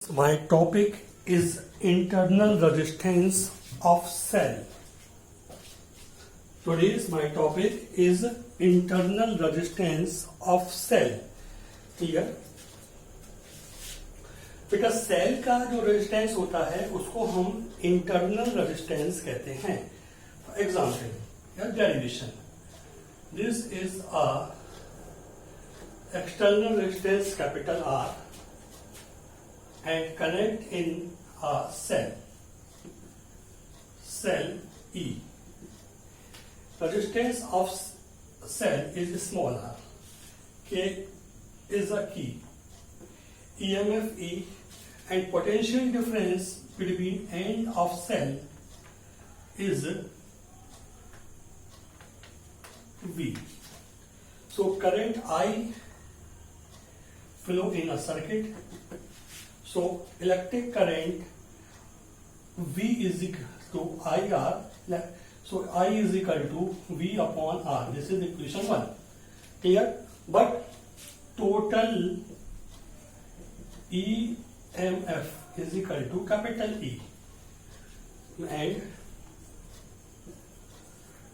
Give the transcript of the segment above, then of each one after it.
My topic is internal resistance of cell. Today's my topic is internal resistance of cell. Clear? बेटा cell का जो resistance होता है उसको हम इंटरनल रेजिस्टेंस कहते हैं. फॉर एग्जाम्पल या derivation, this is a external resistance capital are and connect in a cell E. Resistance of cell is small r. K is a key. EMF E and potential difference between end of cell is V. So current I flow in a circuit. So electric current V is equal to IR. So I is equal to V upon R. This is equation 1. Clear? But total EMF is equal to capital E and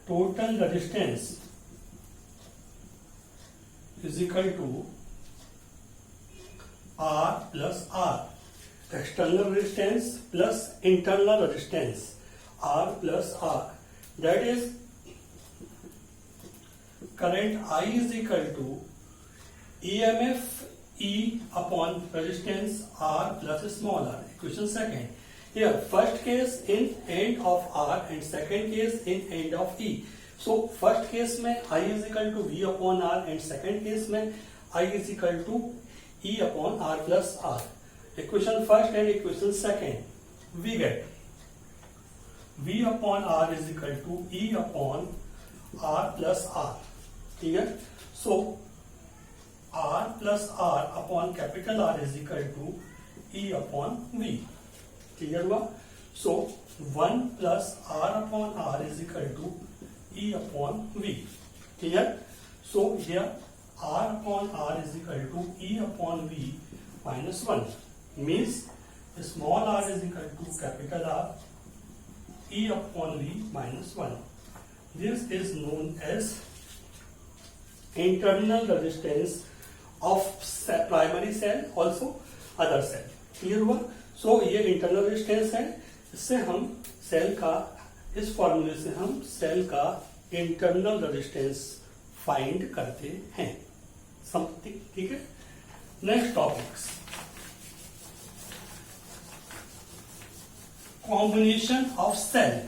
total resistance is equal to R plus R. External resistance plus internal resistance. R plus R. That is current I is equal to EMF E upon resistance R plus small r. Equation second. Here first case in end of R and second case in end of E. So first case में I is equal to V upon R and second case में I is equal to E upon R plus R. Equation first and equation second, we get V upon R is equal to E upon R plus R. Clear? So R plus R upon capital R is equal to E upon V. Clear हुआ? So 1 plus R upon R is equal to E upon V. Clear? So here R upon R is equal to E upon V minus 1. Means small r is equal to capital R E upon V minus 1. This is known as internal resistance of primary cell, also other cell. Clear हुआ? So ये internal resistance है. इससे हम cell का, इस फॉर्मूले से हम सेल का internal resistance फाइंड करते हैं. समथिंग ठीक है. Next topics, combination of cell.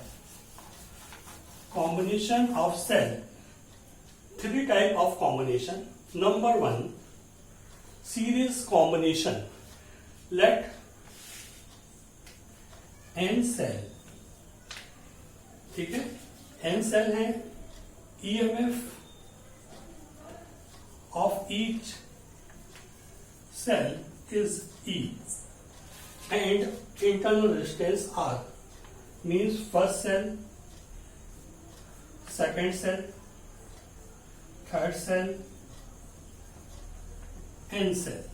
Combination of cell, three type of combination. Number 1, series combination. Let N cell, ठीक है, एन सेल है. EMF of each cell is E and internal resistance R. Means first cell, second cell, third cell, N cell.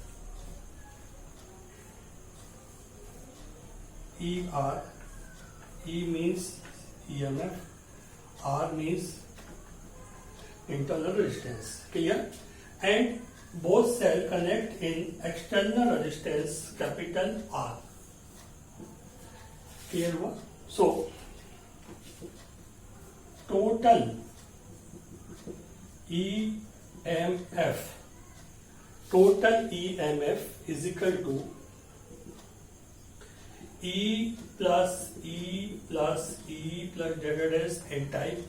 ER, E means EMF, R means internal resistance. Clear? And both cell connect in external resistance capital R. Clear हुआ? So total EMF, total EMF is equal to E plus E plus E plus delta dash N type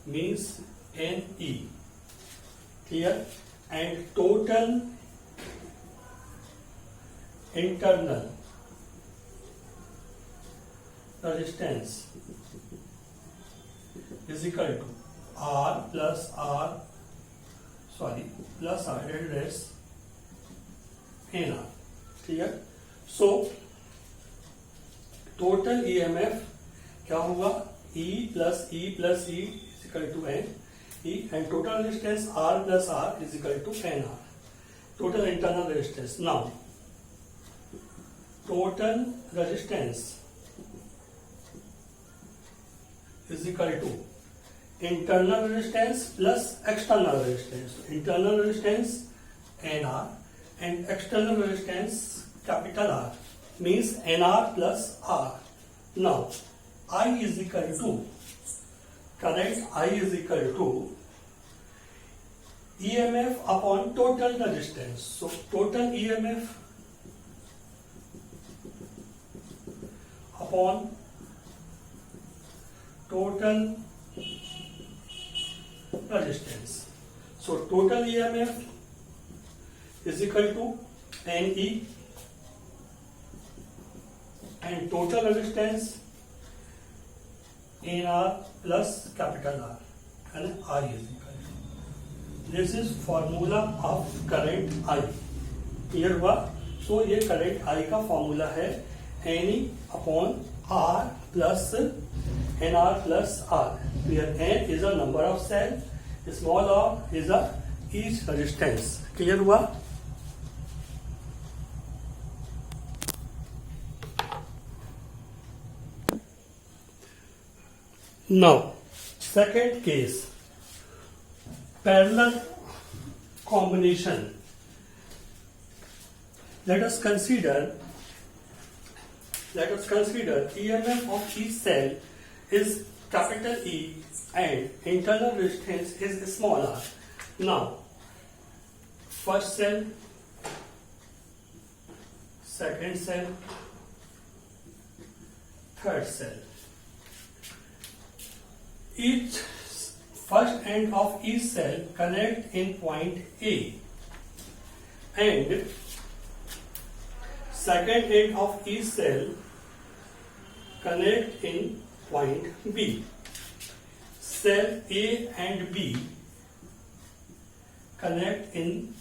means NE. Here and total internal resistance is equal to R plus R, plus R delta dash NR. Clear? So total EMF क्या होगा? E plus E plus E is equal to N E and total resistance R plus R is equal to NR. Total internal resistance. Now total resistance is equal to internal resistance plus external resistance. So internal resistance NR and external resistance capital R means NR plus R. Now I is equal to current I is equal to EMF upon total resistance. So total EMF upon total resistance. So total EMF is equal to NE and total resistance NR plus capital R and I is equal to. This is formula of current I. Clear हुआ? So ये current I का formula है NE upon R plus NR plus R. Where N is a number of cell, small r is a each resistance. Clear हुआ? Now, second case, parallel combination. Let us consider EMF of each cell is capital E and internal resistance is small r. Now, first cell, second cell, third cell. Each first end of each cell connect in point A and second end of each cell connect in point B. Cell A and B connect in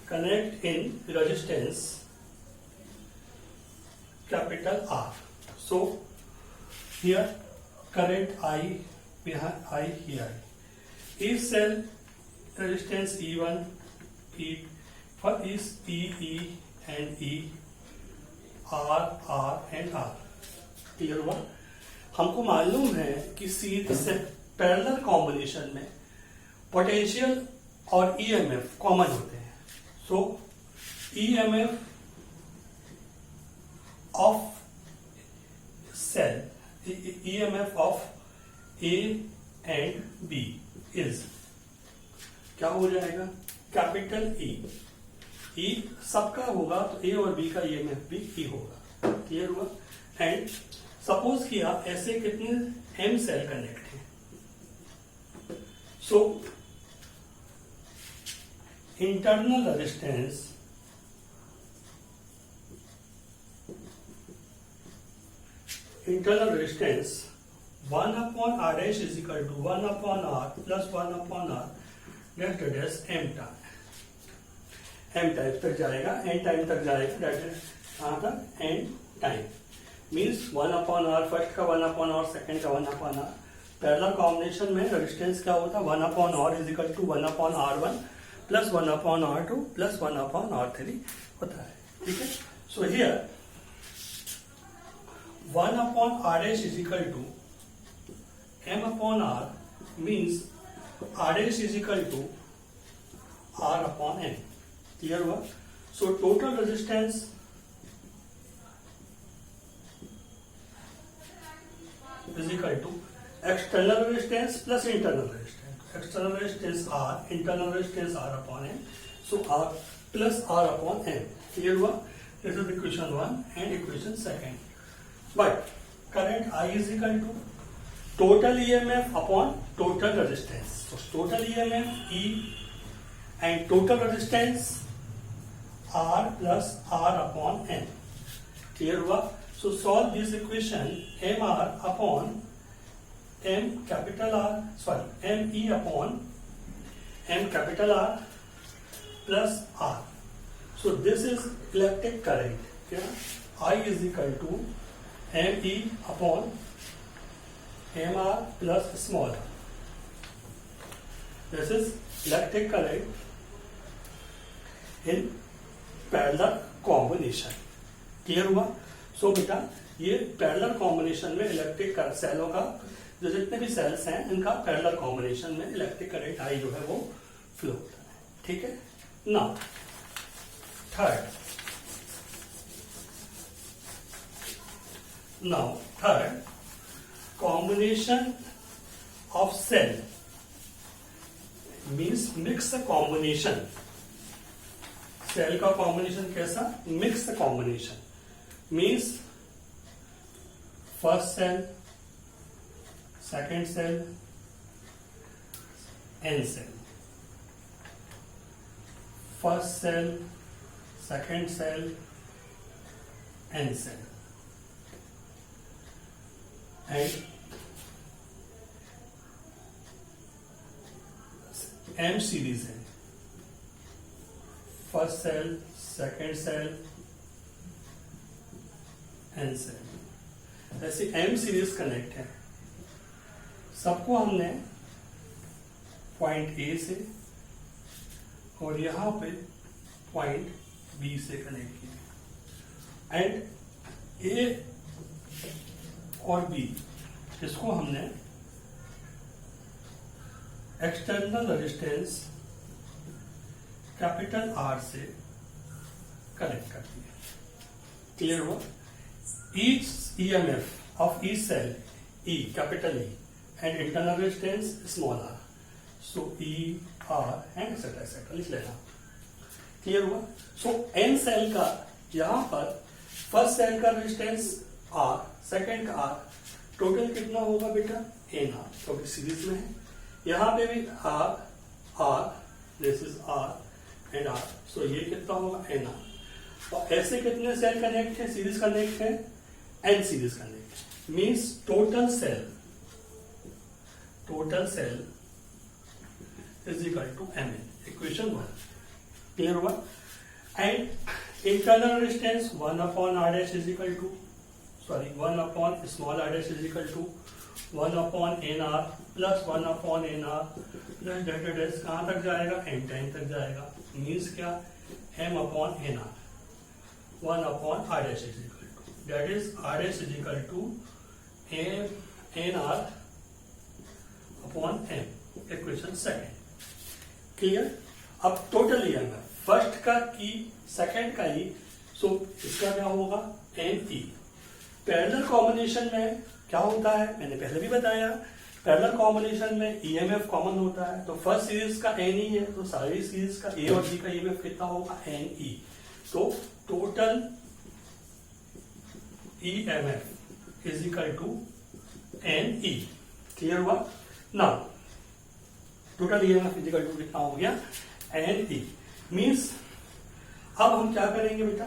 connect in resistance capital R. So here current I, we have I here. Each cell resistance E1, E for each E and E, R and R. Clear हुआ? हमको मालूम है कि series से parallel combination में potential और EMF common होते हैं. So EMF of cell, EMF of A and B is क्या हो जाएगा? Capital E. E सबका होगा तो A और B का EMF भी E होगा. क्लियर हुआ? एंड सपोज किया ऐसे कितने M सेल कनेक्ट हैं. So internal resistance internal resistance 1 upon R dash is equal to 1 upon R plus 1 upon R that is M time. M time तक जाएगा, N टाइम तक जाएगा, that is कहाँ तक? N time. Means 1 upon R first का 1 upon R second का 1 upon R. Parallel combination में resistance क्या होता है? 1 upon R is equal to 1 upon R1 plus 1 upon R2 plus 1 upon R3 होता है. ठीक है? So here 1 upon R dash is equal to M upon R means R dash is equal to R upon N. Clear हुआ? So total resistance is equal to external resistance plus internal resistance. External resistance R, internal resistance R upon N. So R plus R upon N. Clear हुआ? This is equation 1 and equation 2. But current I is equal to total EMF upon total resistance. So total EMF E and total resistance R plus R upon N. Clear हुआ? So solve this equation MR upon M capital R, ME upon M capital R plus R. So this is electric current. Okay? I is equal to ME upon MR plus small r. This is electric current in parallel combination. Clear हुआ? So बेटा ये parallel combination में electric सेलों का जो जितने भी cells हैं इनका पैरेलल कॉम्बिनेशन में इलेक्ट्रिक करंट आई जो है वो फ्लो होता है। ठीक है। Now third combination of cell means mix combination. Cell का कॉम्बिनेशन कैसा? Mix combination means first cell, second cell, N cell, first cell, second cell, N cell and M series है। First cell, second cell, N cell, ऐसे M series connect है। सबको हमने point A से और यहां पे पॉइंट बी से कनेक्ट किया एंड ए और बी इसको हमने एक्सटर्नल रेजिस्टेंस कैपिटल आर से कनेक्ट कर दिया। क्लियर हुआ? Each EMF of each cell E capital E and internal resistance small R, so E R and etcetera etcetera लिख लेना। क्लियर हुआ? सो एन सेल का यहां पर फर्स्ट सेल का रेजिस्टेंस आर, सेकेंड का आर, टोटल कितना होगा बेटा? एन आर, क्योंकि सीरीज में है। यहां पे भी R R, this is R and R, so ये कितना होगा? N R. और ऐसे कितने सेल कनेक्ट है? सीरीज कनेक्ट है, N series connect means total cell is equal to M N, equation 1। Clear हुआ? And internal resistance 1 upon R dash is equal to 1 upon small R dash is equal to 1 upon N R plus 1 upon N R plus delta dash कहां तक जाएगा? N time तक जाएगा। Means क्या? M upon N R 1 upon R dash is equal to, that is R dash is equal to N R upon M, equation 2। Clear? अब total EMF first का E, second का ई, सो इसका क्या होगा? N ई। Parallel combination में क्या होता है? मैंने पहले भी बताया, पैरेलल कॉम्बिनेशन में ईएमएफ कॉमन होता है। तो फर्स्ट सीरीज का एन ई है, तो सारी सीरीज का ए और बी का ईएमएफ कितना होगा? N E. तो total EMF is equal to N E. Clear हुआ? Now total EMF is equal to कितना हो गया? एन ई। मीन्स अब हम क्या करेंगे बेटा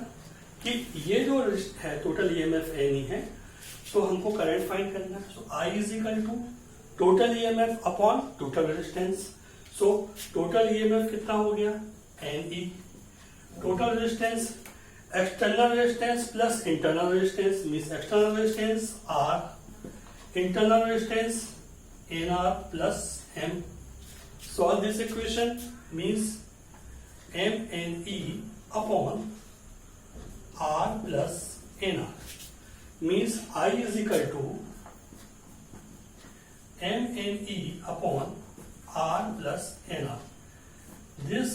कि ये जो है टोटल ईएमएफ एन ई है, तो हमको करंट फाइंड करना है। So I is equal to total EMF upon total resistance. So total EMF कितना हो गया? N E. Total resistance external resistance plus internal resistance means external resistance R, internal resistance N R plus M. Solve this equation means M N E upon R plus N R means I is equal to MNE upon R plus NR. This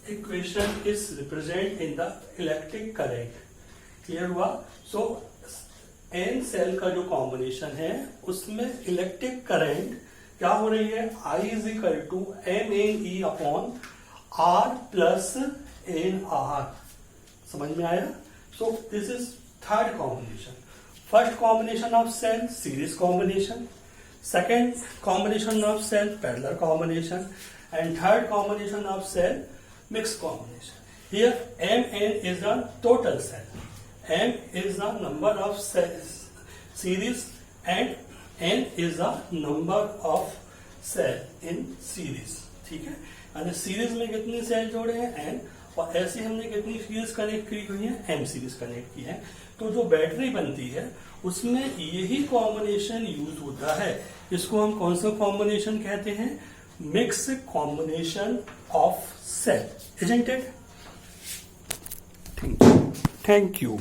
equation is represent in the electric current. Clear हुआ? So N cell का जो combination है उसमें electric current क्या हो रही है? I is equal to MNE upon R plus NR. समझ में आया? So this is third combination. First combination of cell series combination, second combination of cell parallel combination, and third combination of cell mixed combination. Here Mn is the total cell, M is the number of cells series and N is the number of cell in series. ठीक है? यानी series में कितने cell जोड़े हैं? N, और ऐसे हमने कितनी सीरीज कनेक्ट की हुई है? एम सीरीज कनेक्ट की है। तो जो बैटरी बनती है उसमें यही कॉम्बिनेशन यूज होता है। इसको हम कौन सा कॉम्बिनेशन कहते हैं? Mix combination of cell, isn't it? Thank you.